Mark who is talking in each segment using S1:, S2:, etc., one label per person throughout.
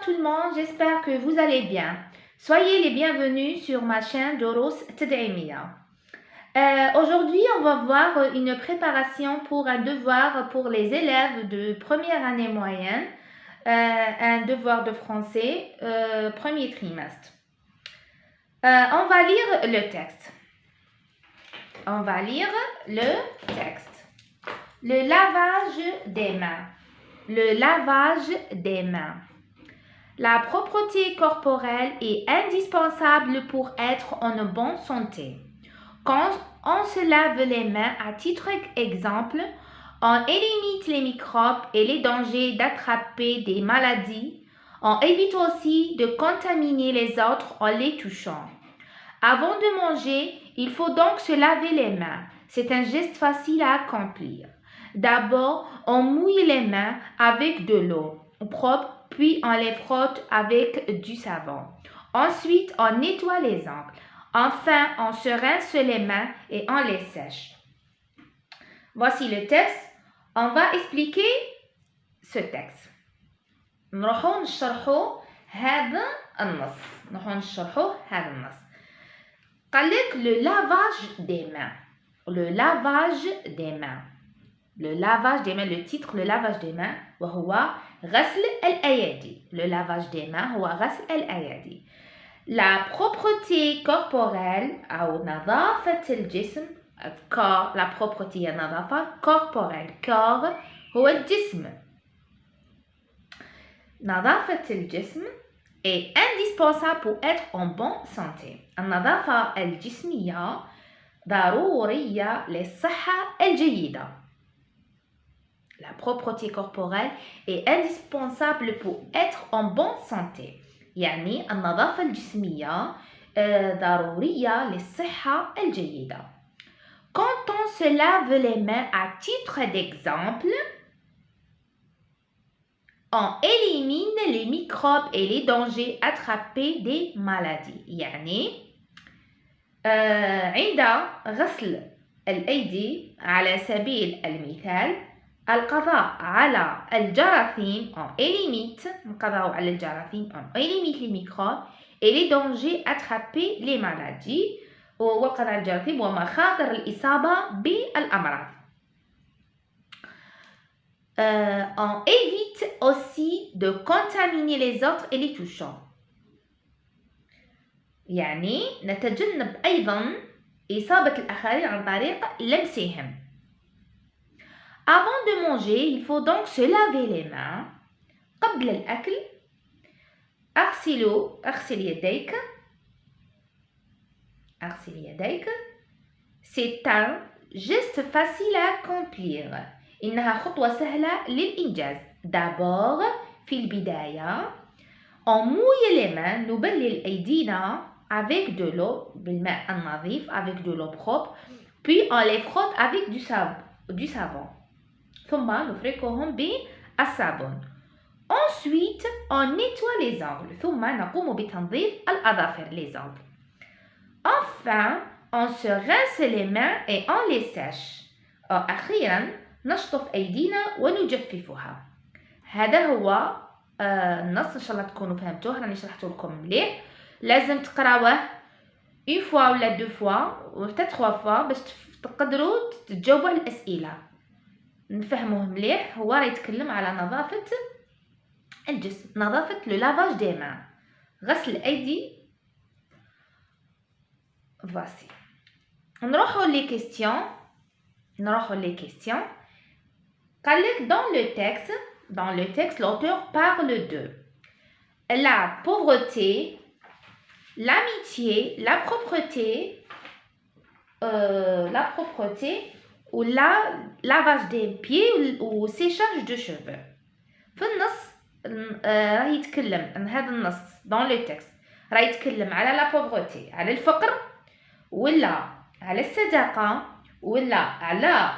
S1: tout le monde, j'espère que vous allez bien. Soyez les bienvenus sur ma chaîne Doros Tad'imia. Aujourd'hui, on va voir une préparation pour un devoir pour les élèves de première année moyenne, un devoir de français, premier trimestre. On va lire le texte. Le lavage des mains. Le lavage des mains. La propreté corporelle est indispensable pour être en bonne santé. Quand on se lave les mains, à titre d'exemple, on élimine les microbes et les dangers d'attraper des maladies. On évite aussi de contaminer les autres en les touchant. Avant de manger, il faut donc se laver les mains. C'est un geste facile à accomplir. D'abord, on mouille les mains avec de l'eau propre, puis on les frotte avec du savon. Ensuite, on nettoie les ongles. Enfin, on se rince les mains et on les sèche. Voici le texte. On va expliquer ce texte. نروحو نشرحو هذا النص. قال لك le lavage des mains. Le lavage des mains. Le titre le lavage des mains وهو غسل الأيدي. Le lavage des mains هو غسل الأيدي. La propreté corporelle أو نظافة الجسم. La propreté هي نظافة corporelle. corps هو الجسم. نظافة الجسم est indispensable pour être en bonne santé. النظافة الجسمية ضرورية للصحة الجيدة. La propreté corporelle est indispensable pour être en bonne santé. يعني النظافة الجسمية ضرورية للصحة الجيدة. Quand on se lave les mains à titre d'exemple, on élimine les microbes et les dangers attrapés des maladies. يعني عند غسل الأيدي على سبيل المثال القضاء على الجراثيم on élimine les microbes et les dangers attrapés les maladies والقضاء على الجراثيم ومخاطر الإصابة بالأمراض. On évite aussi de contaminer les autres et les touchants. يعني نتجنب أيضا إصابة الآخرين عن طريق لمسهم. Avant de manger, il faut donc se laver les mains. قبل الأكل أغسل يديك. C'est un geste facile à accomplir. إنها خطوة سهلة للإنجاز. D'abord, في البداية, on mouille les mains, نبلل أيدينا avec de l'eau, بالماء النظيف, avec de l'eau propre, puis on les frotte avec du savon. ثم نفركهم بالصابون. Ensuite, on nettoie les ongles. ثم نقوم بتنظيف الأظافر, les ongles. Enfin, on se rince les mains et on les sèche. أخيرا نشطف أيدينا ونجففها. هذا هو النص. إن شاء الله تكونوا فهمتوه. راني شرحته لكم مليح. لازم تقراوه une fois ولا deux fois وحتى trois fois باش تقدروا تجاوبوا على الأسئلة. نفهموه مليح. هو راه يتكلم على نظافة الجسم. نظافة لو لافاج دي مان. غسل الأيدي. Voici. نروحوا les questions. قال لك dans le texte l'auteur parle de la pauvreté, l'amitié, la propreté ou la lavage des pieds ou séchage de cheveux. في النص راه يتكلم هذا النص dans le texte راه يتكلم على la pauvreté, على الفقر ولا على الصداقة ولا على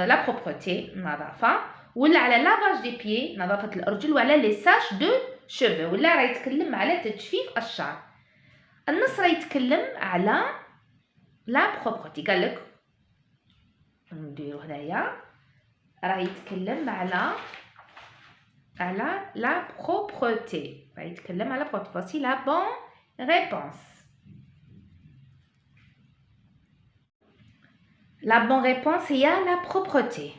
S1: la propreté نظافة ولا على lavage des pieds نظافة الأرجل وعلى les séchage de cheveux ولا راه يتكلم على تجفيف الشعر. النص راه يتكلم على la propreté. قال لك نديرو هنايا راه يتكلم على la propreté. Voici la bonne réponse. La bonne réponse est la propreté.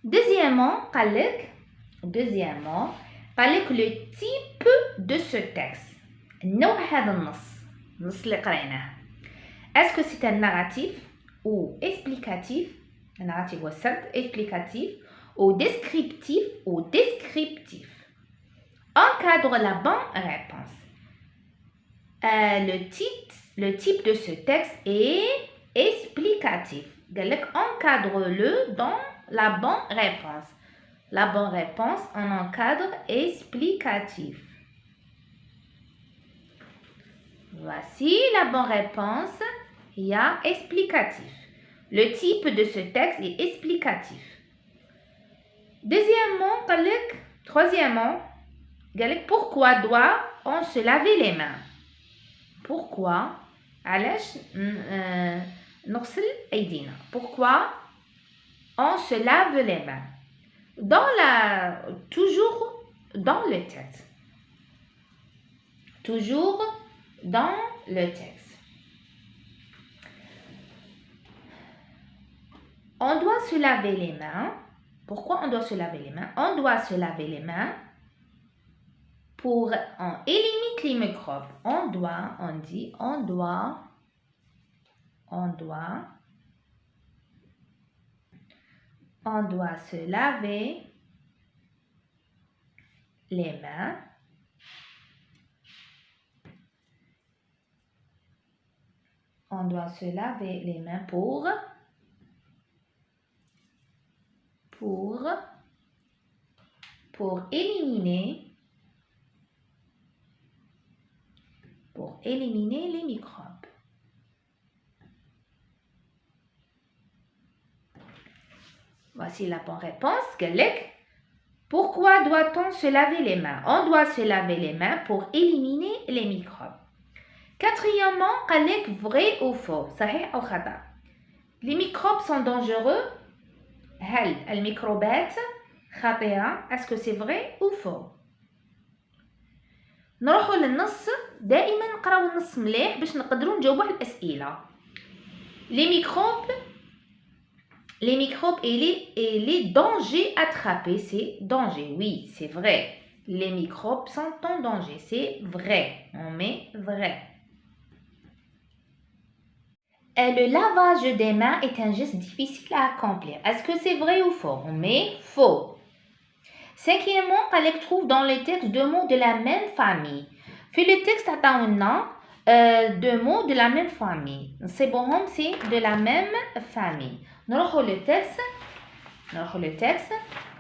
S1: Deuxièmement, le type de ce texte. Est-ce que c'est un narratif ou explicatif? Un narratif ou explicatif ou descriptif ou descriptif? Encadre la bonne réponse. Le type de ce texte est explicatif. Encadre-le dans la bonne réponse. La bonne réponse en encadre explicatif. Voici la bonne réponse. Il y a explicatif. Le type de ce texte est explicatif. Troisièmement, pourquoi doit-on se laver les mains? Pourquoi? Pourquoi on se lave les mains? Toujours dans le texte. Toujours dans le texte. On doit se laver les mains. Pourquoi on doit se laver les mains? On doit se laver les mains pour éliminer les microbes. On doit se laver les mains pour éliminer les microbes. Voici la bonne réponse. Pourquoi doit-on se laver les mains? On doit se laver les mains pour éliminer les microbes. Quatrièmement, vrai ou faux? صحيح أو خطأ. Les microbes sont dangereux. هل الميكروبات خطيرة؟ Est-ce que c'est vrai ou faux? نروحوا للنص. دائما نقراو النص مليح باش نقدروا نجاوبوا على الأسئلة. Les microbes et les dangers attrapés, c'est danger. Oui, c'est vrai. Les microbes sont en danger. C'est vrai. On met vrai. Le lavage des mains est un geste difficile à accomplir. Est-ce que c'est vrai ou faux? On met faux. Cinquièmement, Khalek trouve dans le texte deux mots de la même famille. Fait le texte عطاونا deux mots de la même famille. C'est de la même famille. نروحوا للتكست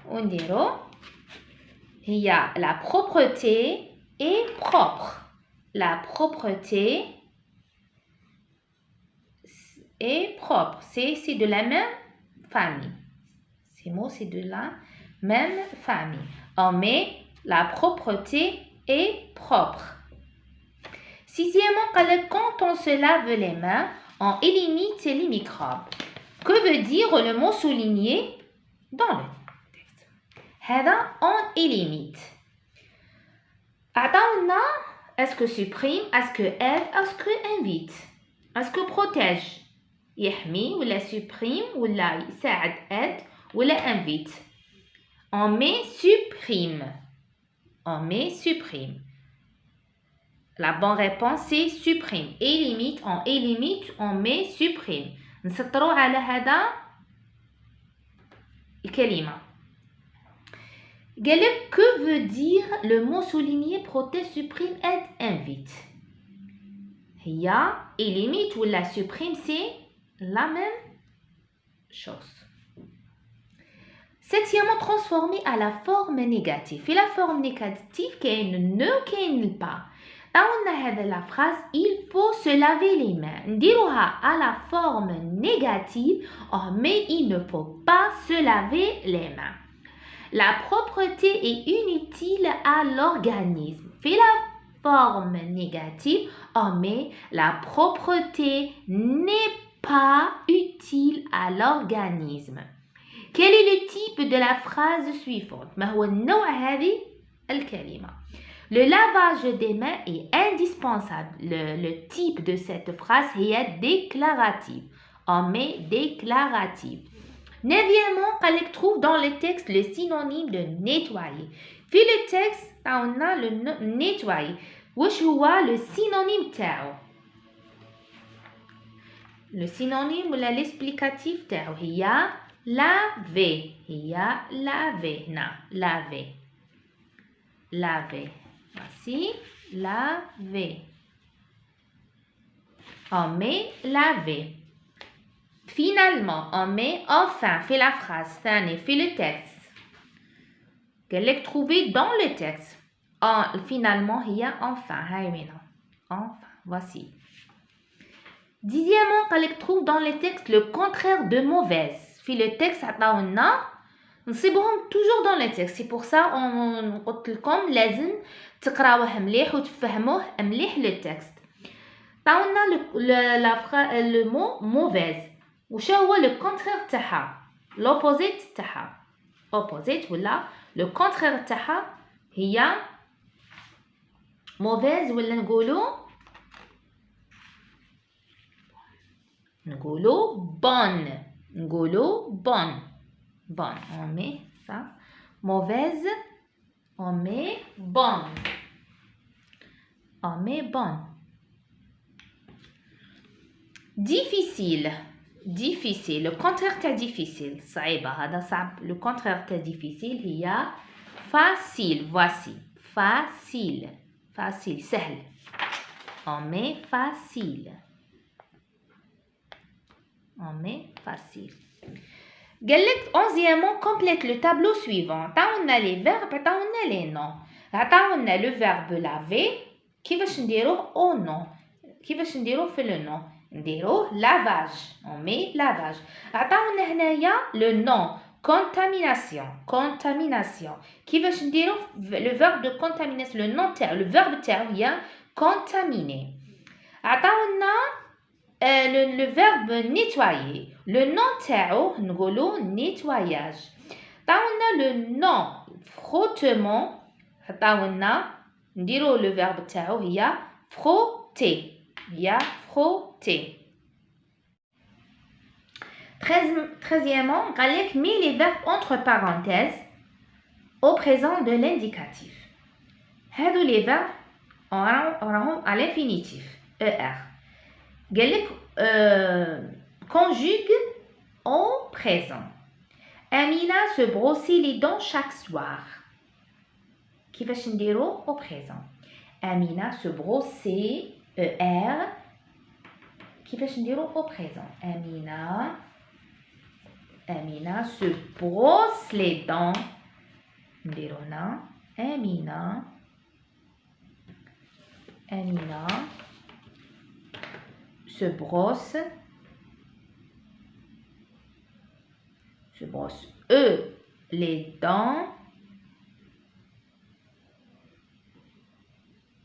S1: ونديرو هي la propreté est propre. La propreté est propre. C'est de la même famille. Ces mots, c'est de la même famille. On met la propreté est propre. Sixièmement, quand on se lave les mains, on élimine les microbes. Que veut dire le mot souligné dans le texte? هذا on élimine. عطاونا est-ce que supprime, est-ce que aide, est-ce que invite, est-ce que protège, يحمي ولا supprime ولا يساعد aide ولا invite. On met supprime. La bonne réponse c'est supprime. Élimine, on met supprime. نسطروا على هذا الكلمة. قالك que veut dire le mot souligné, protège, supprime, aide, invite. هي élimine ou la supprime c'est la même chose. Septièmement, transformer à la forme négative. Et la forme négative كاين ne كاين pas. On a la phrase il faut se laver les mains. نديروها à la forme négative, mais il ne faut pas se laver les mains. La propreté est inutile à l'organisme. Fait la forme négative, mais la propreté n'est pas utile à l'organisme. Quel est le type de la phrase suivante? ما هو النوع هذه الكلمة. Le lavage des mains est indispensable. Le type de cette phrase est déclarative. On met déclarative. Neuvièmement, on trouve dans le texte le synonyme de nettoyer. في le texte, on a le nettoyer. واش هو le synonyme تاعو؟ Le synonyme ولا l'explicatif تاعو هي laver. هي laver. هنا laver. Laver. Voici laver. On met laver. Finalement, on met enfin. Fait la phrase. ثاني fait le texte. Qu'elle trouver dans le texte. Finalement, il y a enfin. Enfin. Voici. Dixièmement, qu'elle trouve dans le texte le contraire de mauvaise. Fait le texte, on a. نصيبهم toujours dans le texte. C'est pour ça on قلت لكم لازم تقراوه مليح وتفهموه مليح le texte. طاونا le mot mauvaise. وش هو le contraire تاعها؟ l'opposite تاعها. opposite ولا le contraire تاعها هي mauvaise ولا نقولوا bonne. نقولوا bonne. Bonne, on met ça. Mauvaise, on met bonne. On met bonne. Difficile. Difficile. Le contraire de difficile. Le contraire de difficile, il y a facile. Voici. Facile. Facile. سهل. On met facile. On met facile. Onzièmement, complète le tableau suivant. On a les verbes, on a les noms. On a le verbe laver. كيفاش نديروه au nom. كيفاش نديروه في le nom. نديروه lavage. On met lavage. عطاونا هنايا le nom. Contamination. Contamination. كيفاش نديروه le verbe de contamination. Le nom تاعو. Le verbe تاعو هي contaminer. عطاونا le verbe nettoyer. Le nom تاعو نقولو nettoyage. عطاونا le nom frottement. عطاونا نديرو le verbe تاعو هي frotter. هي frotter. 13e قال لك mets les verbes entre parenthèses au présent de l'indicatif. هادو les verbes راهم à l'infinitif. ER. قال لك conjugue au présent. Amina se brossait les dents chaque soir. كيفاش نديرو au présent. Amina se brossait ER. كيفاش نديرو au présent. Amina se brosse les dents. نديرو هنا Amina se brosse les dents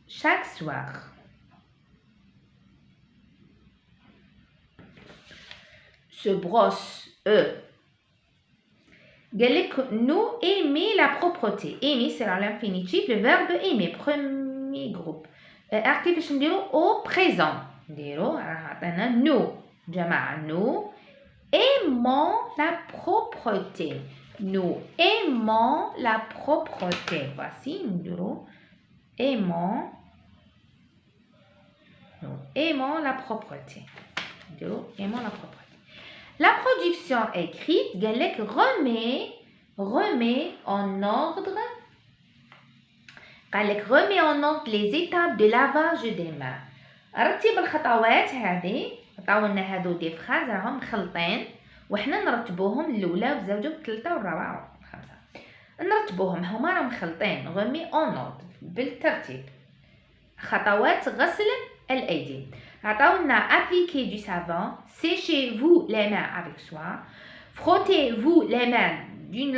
S1: chaque soir. Se brosse nous aimer la propreté. Aimer c'est l'infinitif, le verbe aimer, premier groupe. كيفاش نديرو au présent. نديرو عطانا nous جماعة nous aimons la propreté. Nous aimons la propreté. Voici نديرو nous aimons la propreté. نديرو aimons la propreté. La production écrite قال لك remet en ordre. قال لك remet en ordre les étapes de lavage des mains. رتب الخطوات هذه. عطاونا هادو دي فراز راهم مخلطين وحنا نرتبوهم الاولى والزوجه والثالثه والرابعه والخامسه. نرتبوهم هما راهم مخلطين. remet en ordre بالترتيب. خطوات غسل الايدي. عطاونا appliquez du savon, séchez-vous les mains avec soin, frottez-vous les mains d'une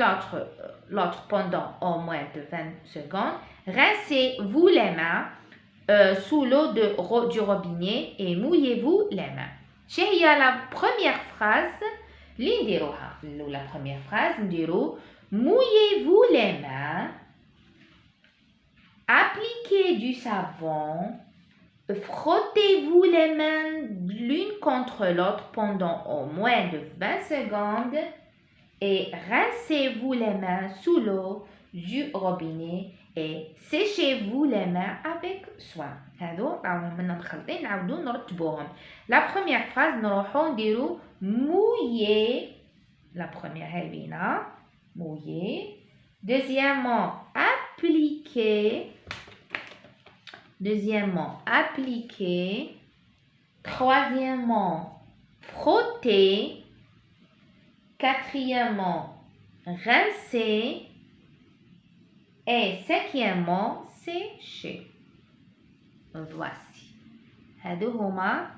S1: l'autre pendant au moins de 20 secondes, rincez-vous les mains sous l'eau du robinet et mouillez-vous les mains. Chez la première phrase اللي نديروها لا بروميير فراز نديرو mouillez-vous les mains, appliquez du savon, frottez-vous les mains l'une contre l'autre pendant au moins de 20 secondes et rincez-vous les mains sous l'eau du robinet et séchez-vous les mains avec soin. هادو راهم منا مخلطين نعاودو نرتبوهم. La première phrase نروحو نديرو mouiller. La première هايبينا mouiller. Deuxièmement appliquer. Deuxièmement appliquer. Troisièmement frotter. Quatrièmement rincer. Et cinquièmement sécher. Voici. هادو هما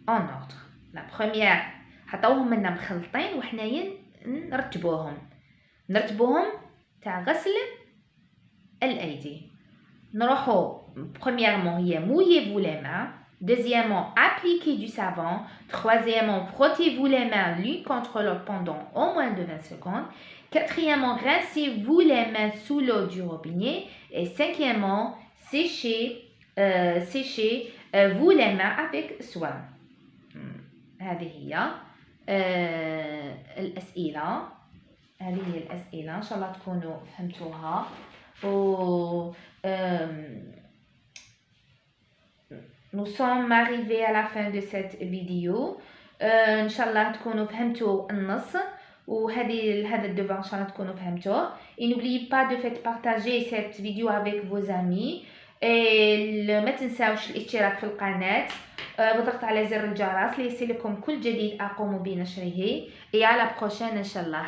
S1: en ordre. La première حطوهم منا مخلطين وحنايا نرتبوهم تاع غسل الايدي. نروحو premièrement هي mouillez-vous les mains. Deuxièmement appliquez du savon. Troisièmement frottez-vous les mains l'une contre l'autre pendant au moins de 20 secondes. Quatrièmement rincez-vous les mains sous l'eau du robinet. Et cinquièmement séchez vous les mains avec soin. هذه هي الأسئلة. هذه هي الأسئلة إن شاء الله تكونوا فهمتوها. Nous sommes arrivés à la fin de cette vidéo. إن شاء الله تكونوا فهمتوا النص هذا الدوفر إن شاء الله تكونوا فهمتوه. Et n'oubliez pas de faire partager cette vidéo avec vos amis. ما تنساوش الاشتراك في القناة وضغط على زر الجرس ليصلكم كل جديد أقوم بنشره. Et à la prochaine إن شاء الله.